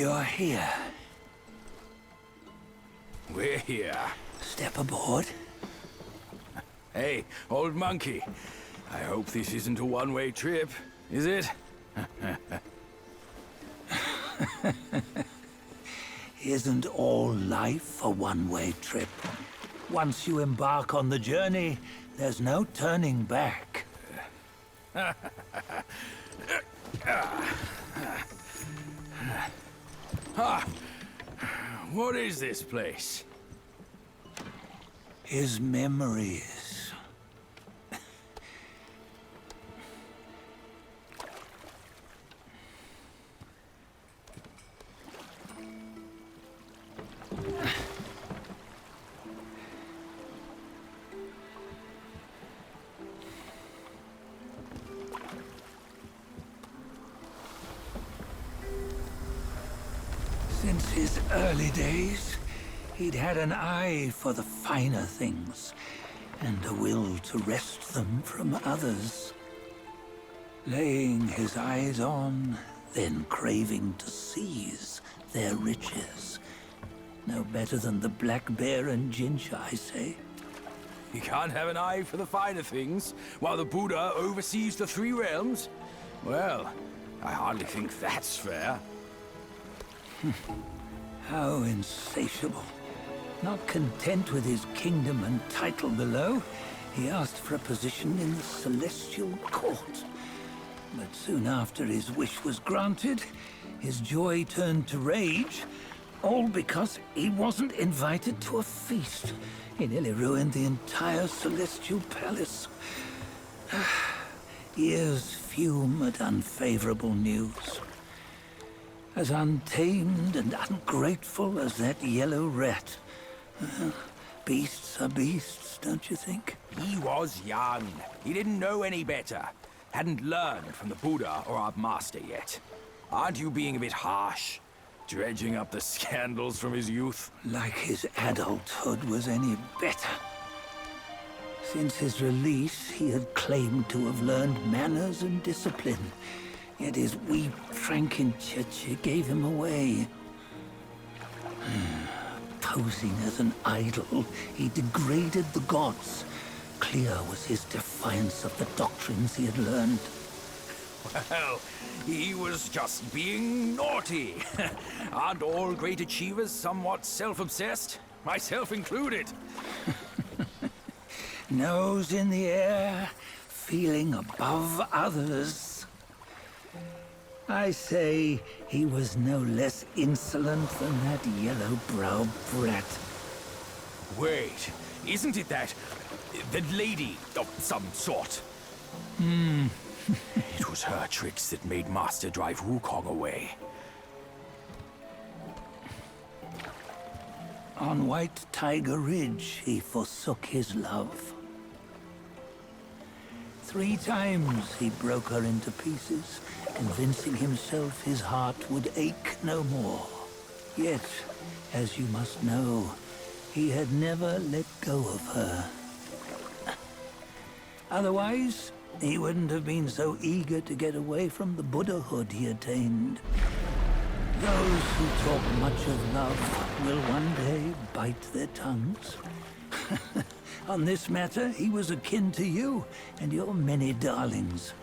You're here. We're here. Step aboard. Hey, old monkey. I hope this isn't a one-way trip, is it? Isn't all life a one-way trip? Once you embark on the journey, there's no turning back. What is this place? His memories. Since his early days, he'd had an eye for the finer things, and a will to wrest them from others. Laying his eyes on, then craving to seize their riches. No better than the black bear and Jinch, I say. You can't have an eye for the finer things, while the Buddha oversees the three realms? Well, I hardly think that's fair. How insatiable. Not content with his kingdom and title below, he asked for a position in the Celestial Court. But soon after his wish was granted, his joy turned to rage, all because he wasn't invited to a feast. He nearly ruined the entire Celestial Palace. Ears fume at unfavorable news. As untamed and ungrateful as that yellow rat. Beasts are beasts, don't you think? He was young. He didn't know any better. Hadn't learned from the Buddha or our master yet. Aren't you being a bit harsh? Dredging up the scandals from his youth? Like his adulthood was any better. Since his release, he had claimed to have learned manners and discipline. Yet his weak Frankenchurch gave him away. Posing as an idol, he degraded the gods. Clear was his defiance of the doctrines he had learned. Well, he was just being naughty. Aren't all great achievers somewhat self-obsessed? Myself included. Nose in the air, feeling above others. I say he was no less insolent than that yellow-browed brat. Wait, isn't it that lady of some sort? It was her tricks that made Master drive Wukong away. On White Tiger Ridge, he forsook his love. 3 times he broke her into pieces, convincing himself his heart would ache no more. Yet, as you must know, he had never let go of her. Otherwise, he wouldn't have been so eager to get away from the Buddhahood he attained. Those who talk much of love will one day bite their tongues. On this matter, he was akin to you and your many darlings.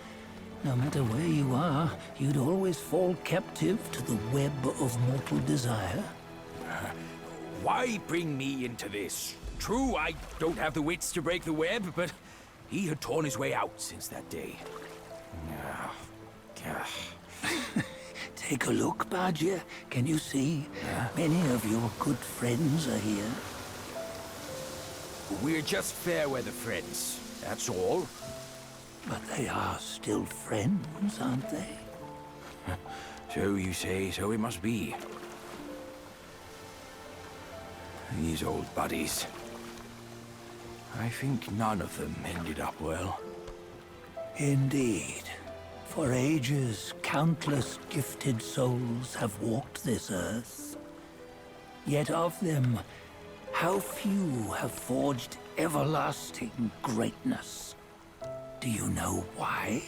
No matter where you are, you'd always fall captive to the web of mortal desire. Why bring me into this? True, I don't have the wits to break the web, but he had torn his way out since that day. Take a look, Bajia. Can you see? Many of your good friends are here. We're just fair weather friends, that's all. But they are still friends, aren't they? So you say, so it must be. These old buddies. I think none of them ended up well. Indeed. For ages, countless gifted souls have walked this earth. Yet of them, how few have forged everlasting greatness? Do you know why?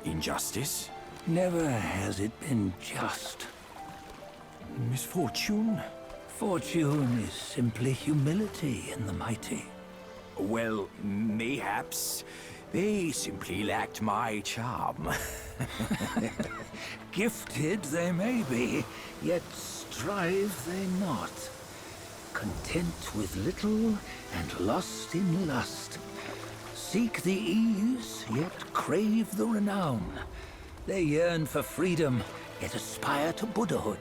Injustice? Never has it been just. Misfortune? Fortune is simply humility in the mighty. Well, mayhaps. They simply lacked my charm. Gifted they may be, yet strive they not. Content with little and lost in lust. Seek the ease, yet crave the renown. They yearn for freedom, yet aspire to Buddhahood.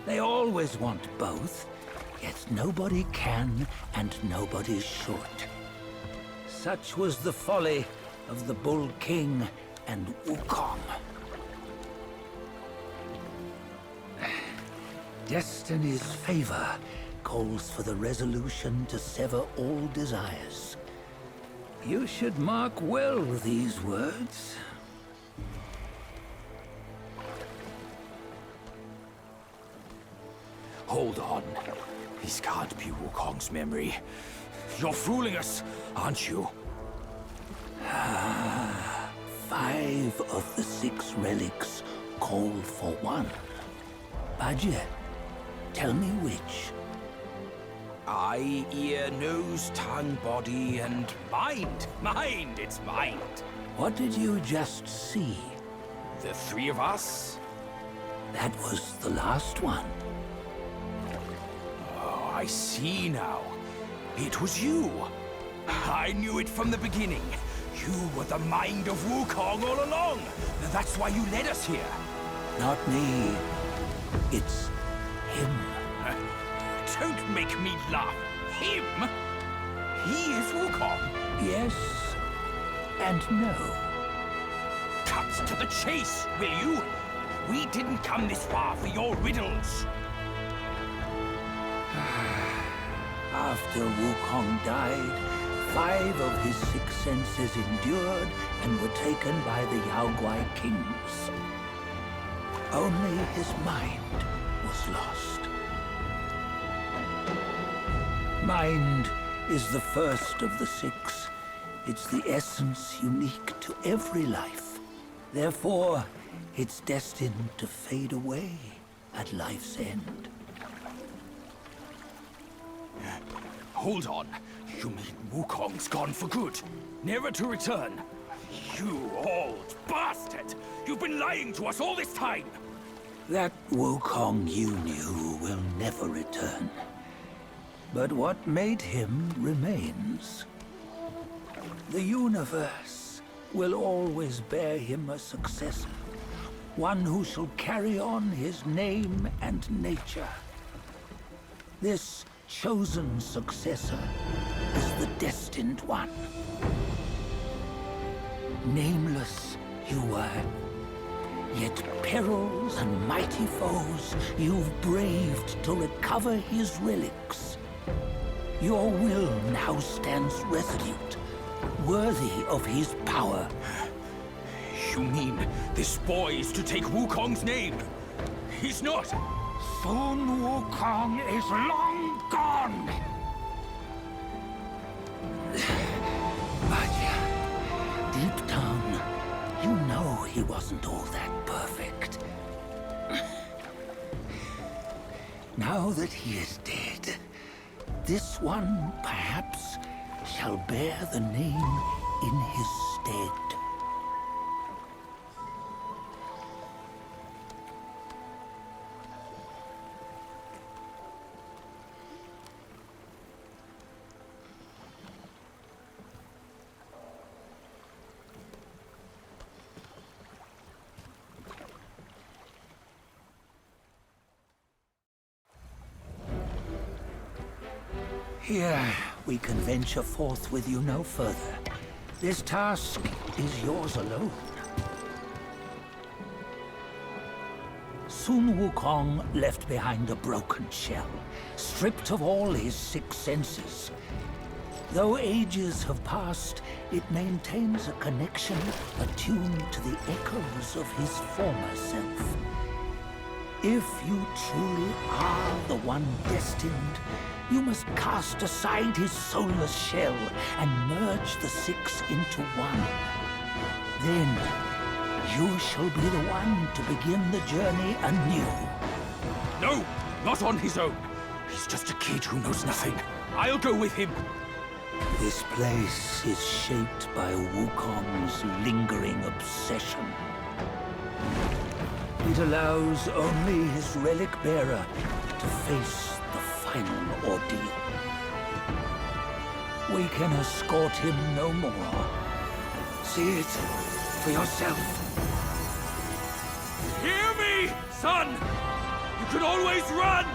They always want both, yet nobody can and nobody should. Such was the folly of the Bull King and Wukong. Destiny's favor calls for the resolution to sever all desires. You should mark well these words. Hold on. This can't be Wukong's memory. You're fooling us, aren't you? 5 of the 6 relics call for one. Bajie, tell me which. Eye, ear, nose, tongue, body, and mind. Mind, it's mind. What did you just see? The 3 of us? That was the last one. Oh, I see now. It was you. I knew it from the beginning. You were the mind of Wukong all along. That's why you led us here. Not me. It's him. Don't make me laugh. Him? He is Wukong. Yes and no. Cut to the chase, will you? We didn't come this far for your riddles. After Wukong died, 5 of his 6 senses endured and were taken by the Yaoguai kings. Only his mind was lost. Mind is the first of the 6. It's the essence unique to every life. Therefore, it's destined to fade away at life's end. Hold on. You mean Wukong's gone for good? Never to return? You old bastard! You've been lying to us all this time! That Wukong you knew will never return. But what made him remains. The universe will always bear him a successor. One who shall carry on his name and nature. This chosen successor is the destined one. Nameless you were, yet perils and mighty foes you've braved to recover his relics. Your will now stands resolute, worthy of his power. You mean this boy is to take Wukong's name? He's not! Sun Wukong is long gone! Bajie, deep down, you know he wasn't all that perfect. Now that he is dead, this one, perhaps, shall bear the name in his stead. Here, we can venture forth with you no further. This task is yours alone. Sun Wukong left behind a broken shell, stripped of all his 6 senses. Though ages have passed, it maintains a connection attuned to the echoes of his former self. If you truly are the one destined, you must cast aside his soulless shell and merge the 6 into one. Then, You shall be the one to begin the journey anew. No, not on his own. He's just a kid who knows nothing. I'll go with him. This place is shaped by Wukong's lingering obsession. It allows only his relic bearer to face the final ordeal. We can escort him no more. See it for yourself. Hear me, son! You can always run!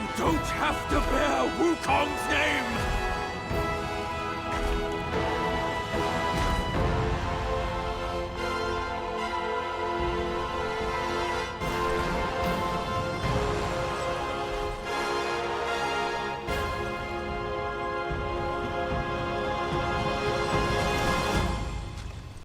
You don't have to bear Wukong's name!